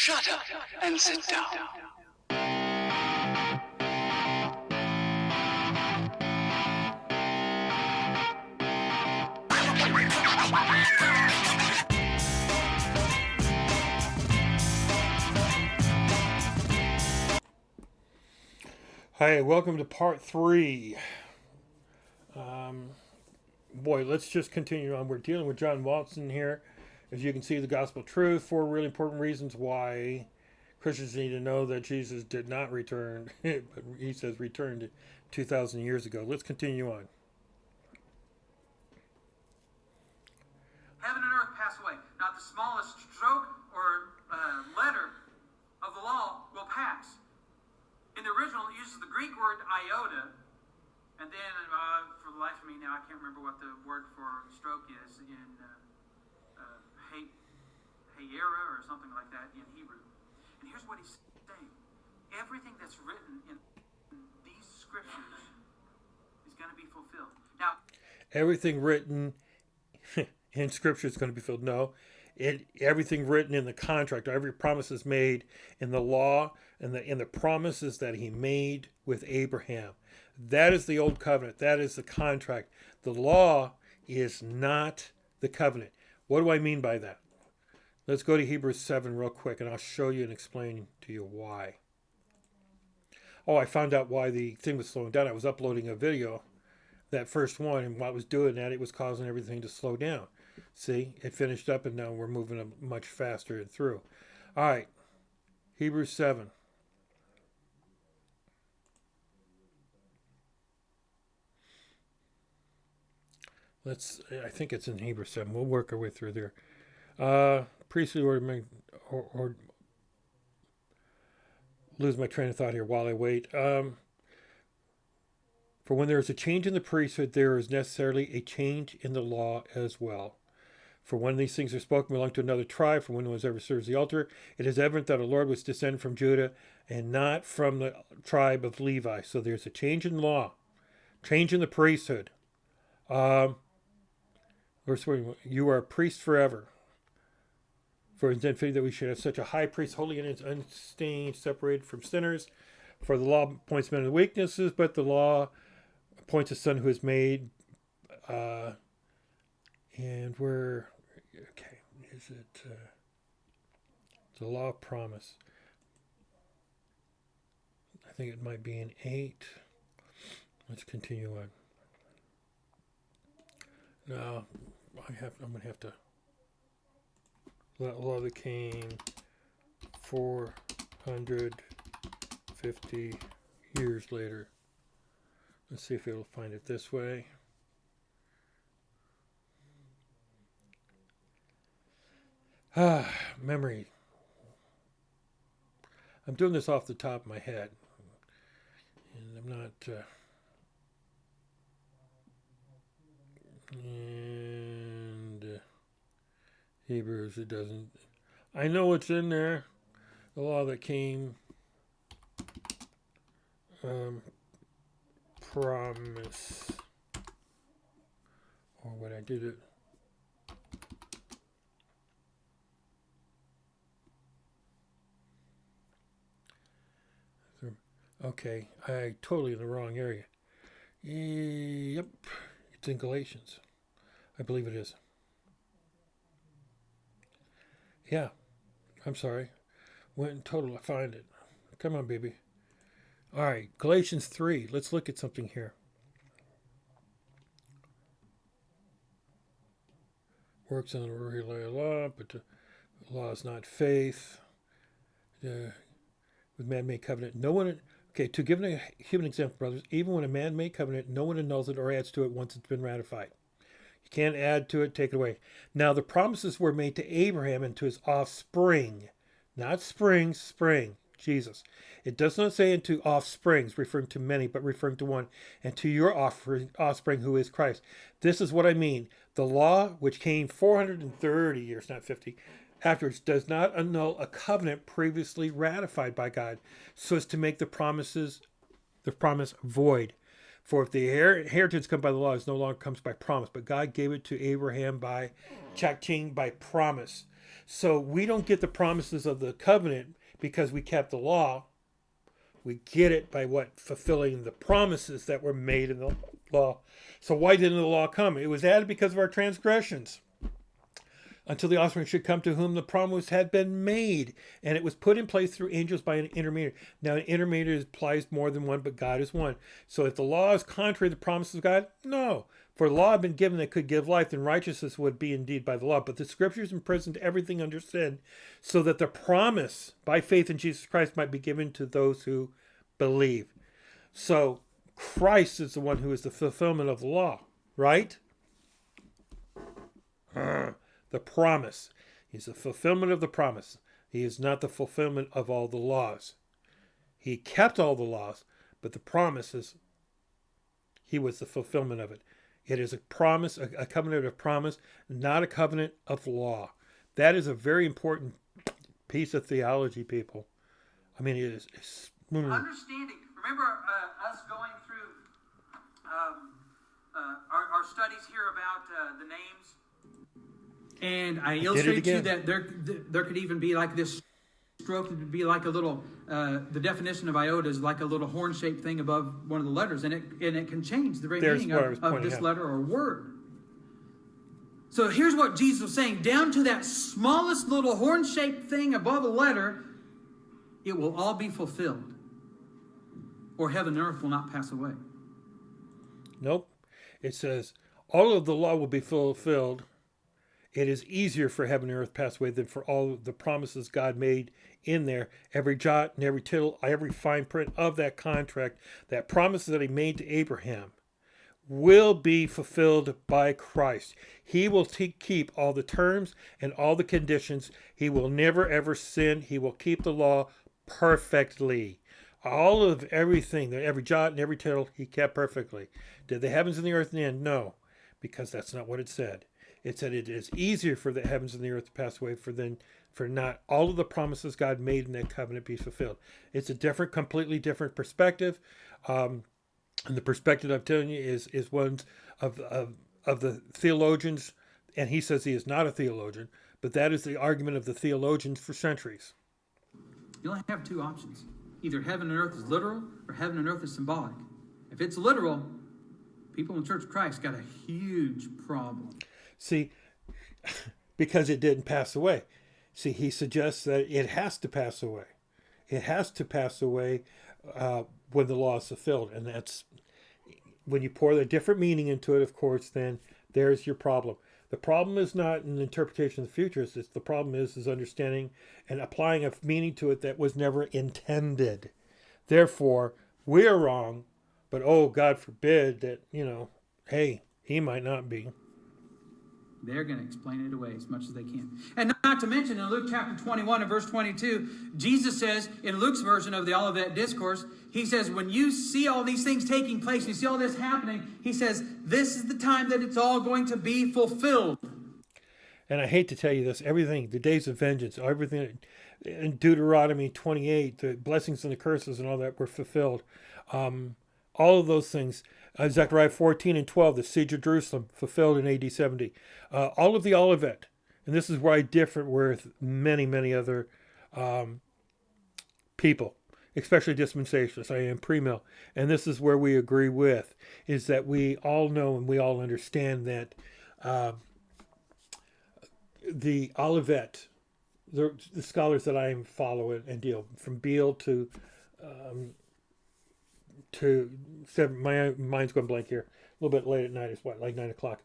Shut up and sit down. Hi, welcome to part 3. Boy, let's just continue on. We're dealing with John Watson here. As you can see, the gospel truth, 4 really important reasons why Christians need to know that Jesus did not return, but he says returned 2,000 years ago. Let's continue on. Heaven and earth pass away. Not the smallest stroke or letter of the law will pass. In the original, it uses the Greek word iota, and then for the life of me now, I can't remember what the word for stroke is in Hayera or something like that in Hebrew. And here's what he's saying. Everything that's written in these scriptures is going to be fulfilled. Now, everything written in Scripture is going to be fulfilled. No. Everything written in the contract, every promise is made in the law and the promises that he made with Abraham. That is the old covenant. That is the contract. The law is not the covenant. What do I mean by that? Let's go to Hebrews 7 real quick, and I'll show you and explain to you why. Oh, I found out why the thing was slowing down. I was uploading a video, that first one, and while I was doing that, it was causing everything to slow down. See, it finished up, and now we're moving much faster and through. All right, Hebrews 7. I think it's in Hebrews 7. We'll work our way through there. Priestly order, or lose my train of thought here while I wait. For when there is a change in the priesthood, there is necessarily a change in the law as well. For when these things are spoken belong to another tribe, for when one ever serves the altar, it is evident that our Lord was descended from Judah and not from the tribe of Levi. So there's a change in law, change in the priesthood. Verse 41, you are a priest forever. For it is then fitting that we should have such a high priest, holy and unstained, separated from sinners. For the law appoints men in weaknesses, but the law appoints a son who is made. And we're okay. Is it the law of promise? I think it might be in 8. Let's continue on. No, I'm going to have to. That law that came 450 years later. Let's see if it'll find it this way. Memory. I'm doing this off the top of my head. And I'm not... and Hebrews, it doesn't... I know it's in there. The law that came... promise. Or what I did it... Okay, I totally in the wrong area. Yep, it's in Galatians. I believe it is. Yeah, I'm sorry. Went in total to find it. Come on, baby. All right, Galatians 3. Let's look at something here. Works on the law, but the law is not faith. With man-made covenant, no one... Okay, to give a human example, brothers, even when a man-made covenant, no one annuls it or adds to it once it's been ratified. You can't add to it, take it away. Now, the promises were made to Abraham and to his offspring. Not spring, Jesus. It does not say into offsprings, referring to many, but referring to one, and to your offspring, who is Christ. This is what I mean. The law, which came 430 years, not 50, afterwards, does not annul a covenant previously ratified by God, so as to make the promise void. For if the inheritance comes by the law, it no longer comes by promise, but God gave it to Abraham by promise. So we don't get the promises of the covenant because we kept the law. We get it by what? Fulfilling the promises that were made in the law. So why didn't the law come? It was added because of our transgressions, until the offspring should come to whom the promise had been made. And it was put in place through angels by an intermediary. Now, an intermediary implies more than one, but God is one. So if the law is contrary to the promises of God, no. For the law had been given that could give life, then righteousness would be indeed by the law. But the scriptures imprisoned everything under sin, so that the promise by faith in Jesus Christ might be given to those who believe. So Christ is the one who is the fulfillment of the law, right? The promise. He's the fulfillment of the promise. He is not the fulfillment of all the laws. He kept all the laws, but the promises, he was the fulfillment of it. It is a promise, a covenant of promise, not a covenant of law. That is a very important piece of theology, people. I mean, it is. Understanding. Remember us going through our studies here about the names. And I illustrated to you that there could even be like this stroke that would be like a little, the definition of iota is like a little horn-shaped thing above one of the letters, and it can change the very meaning of this letter or word. So here's what Jesus was saying. Down to that smallest little horn-shaped thing above a letter, it will all be fulfilled, or heaven and earth will not pass away. Nope. It says, all of the law will be fulfilled. It is easier for heaven and earth to pass away than for all the promises God made in there. Every jot and every tittle, every fine print of that contract, that promises that he made to Abraham, will be fulfilled by Christ. He will keep all the terms and all the conditions. He will never, ever sin. He will keep the law perfectly. All of everything, every jot and every tittle, he kept perfectly. Did the heavens and the earth end? No, because that's not what it said. It said it is easier for the heavens and the earth to pass away for not all of the promises God made in that covenant be fulfilled. It's a completely different perspective. And the perspective I'm telling you is one of the theologians, and he says he is not a theologian, but that is the argument of the theologians for centuries. You only have two options. Either heaven and earth is literal, or heaven and earth is symbolic. If it's literal, people in the Church of Christ got a huge problem. See, because it didn't pass away. See, he suggests that it has to pass away. It has to pass away when the law is fulfilled. And that's, when you pour a different meaning into it, of course, then there's your problem. The problem is not an interpretation of the futures. The problem is understanding and applying a meaning to it that was never intended. Therefore, we are wrong, but oh, God forbid that, hey, he might not be. They're going to explain it away as much as they can. And not to mention, in Luke chapter 21 and verse 22, Jesus says, in Luke's version of the Olivet Discourse, he says, when you see all these things taking place, and you see all this happening, he says, this is the time that it's all going to be fulfilled. And I hate to tell you this, everything, the days of vengeance, everything in Deuteronomy 28, the blessings and the curses and all that were fulfilled. All of those things, Zechariah 14 and 12, the siege of Jerusalem, fulfilled in AD 70. All of the Olivet, and this is where I differ with many, many other people, especially dispensationalists. I am premill. And this is where we agree with, is that we all know and we all understand that the Olivet, the scholars that I am following and deal, from Beale to seven, my mind's going blank here. A little bit late at night. It's like 9 o'clock.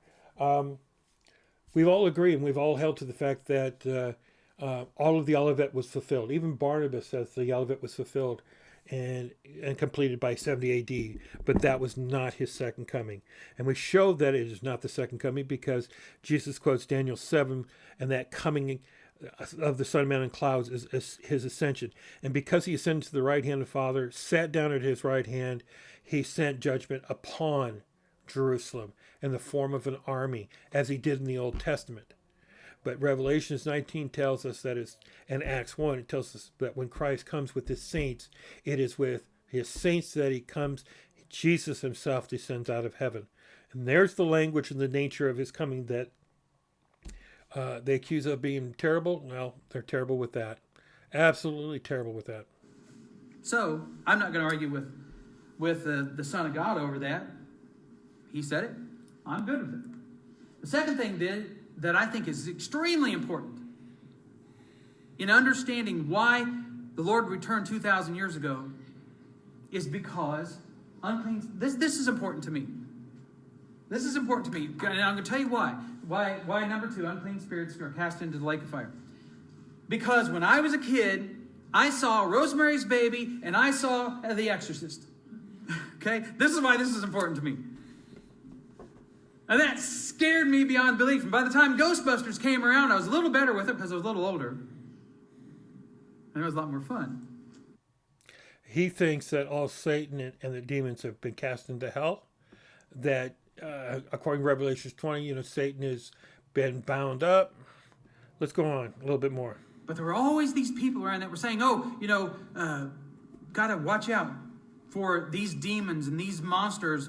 We've all agreed and we've all held to the fact that all of the Olivet was fulfilled. Even Barnabas says the Olivet was fulfilled and completed by 70 AD, but that was not his second coming. And we showed that it is not the second coming because Jesus quotes Daniel 7, and that coming of the Son of Man in clouds is his ascension. And because he ascended to the right hand of the Father, sat down at his right hand, he sent judgment upon Jerusalem in the form of an army, as he did in the Old Testament. But Revelations 19 tells us that and Acts 1, it tells us that when Christ comes with his saints, it is with his saints that he comes. Jesus himself descends out of heaven. And there's the language and the nature of his coming that They accuse of being terrible. Well, they're terrible with that. Absolutely terrible with that. So I'm not going to argue with the Son of God over that. He said it. I'm good with it. The second thing that I think is extremely important in understanding why the Lord returned 2,000 years ago is because unclean. This is important to me. This is important to me, and I'm going to tell you why. Why number 2, unclean spirits are cast into the lake of fire. Because when I was a kid, I saw Rosemary's Baby and I saw The Exorcist. Okay? This is why this is important to me. And that scared me beyond belief. And by the time Ghostbusters came around, I was a little better with it because I was a little older. And it was a lot more fun. He thinks that all Satan and the demons have been cast into hell. That, according to Revelation 20, Satan has been bound up. Let's go on a little bit more. But there were always these people around that were saying, gotta watch out for these demons and these monsters,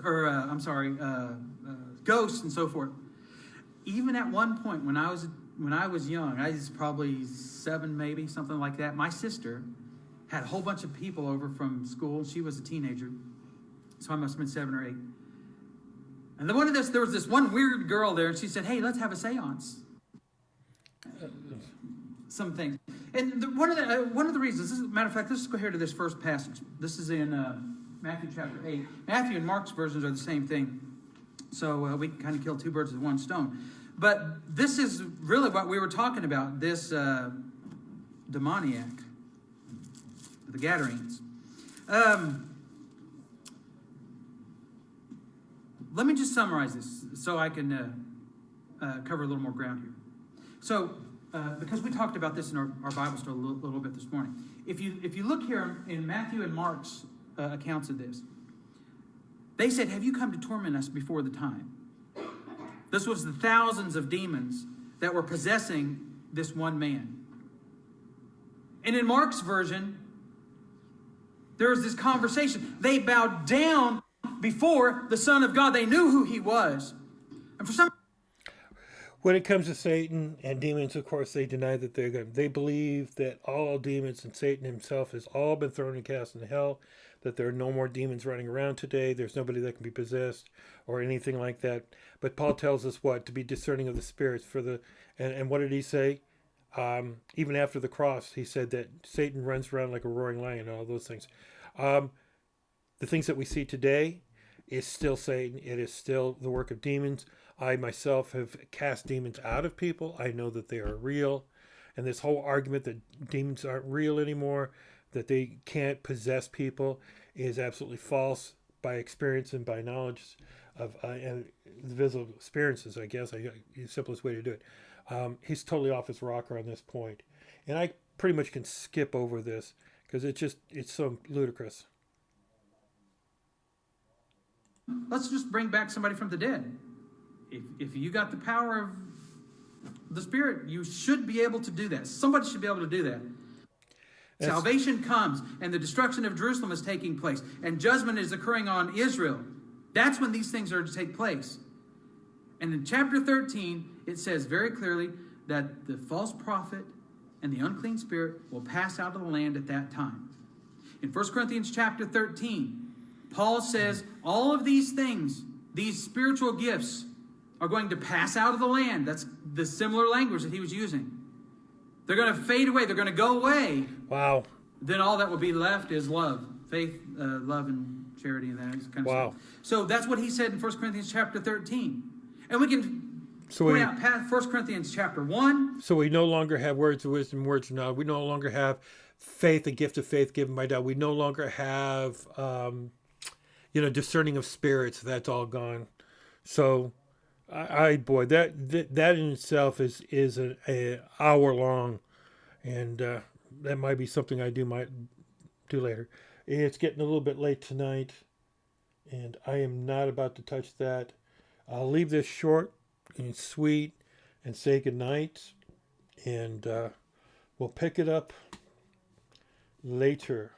ghosts and so forth. Even at one point when I was young, I was probably 7 maybe, something like that, my sister had a whole bunch of people over from school. She was a teenager, so I must have been 7 or 8. And there was this one weird girl there, and she said, "Hey, let's have a seance." Some things. And one of the reasons, matter of fact, let's go here to this first passage. This is in Matthew chapter 8. Matthew and Mark's versions are the same thing. So we can kind of kill 2 birds with 1 stone. But this is really what we were talking about, this demoniac, the Gadarenes. Let me just summarize this so I can cover a little more ground here. So, because we talked about this in our Bible study a little bit this morning. If you look here in Matthew and Mark's accounts of this, they said, "Have you come to torment us before the time?" This was the thousands of demons that were possessing this one man. And in Mark's version, there was this conversation. They bowed down before the Son of God. They knew who he was. And for some... When it comes to Satan and demons, of course, they deny that they're good. They believe that all demons and Satan himself has all been thrown and cast in hell, that there are no more demons running around today. There's nobody that can be possessed or anything like that. But Paul tells us what? To be discerning of the spirits. And what did he say? Even after the cross, he said that Satan runs around like a roaring lion and all those things. The things that we see today is still Satan. It is still the work of demons. I myself have cast demons out of people. I know that they are real. And this whole argument that demons aren't real anymore, that they can't possess people, is absolutely false by experience and by knowledge of and the visible experiences, I guess, the simplest way to do it. He's totally off his rocker on this point. And I pretty much can skip over this because it's so ludicrous. Let's just bring back somebody from the dead. If you got the power of the Spirit, you should be able to do that. Somebody should be able to do that. Salvation comes, and the destruction of Jerusalem is taking place, and judgment is occurring on Israel. That's when these things are to take place. And in chapter 13, it says very clearly that the false prophet and the unclean spirit will pass out of the land at that time. In 1 Corinthians chapter 13, Paul says all of these things, these spiritual gifts, are going to pass out of the land. That's the similar language that he was using. They're going to fade away. They're going to go away. Wow. Then all that will be left is love. Faith, love, and charity, and that kind of stuff. So that's what he said in 1 Corinthians chapter 13. And we can point out 1 Corinthians chapter 1. So we no longer have words of wisdom, words of knowledge. We no longer have faith, the gift of faith given by God. We no longer have, discerning of spirits. That's all gone. So... that in itself is an hour long, and that might be something I might do later. It's getting a little bit late tonight, and I am not about to touch that. I'll leave this short and sweet and say goodnight, and we'll pick it up later.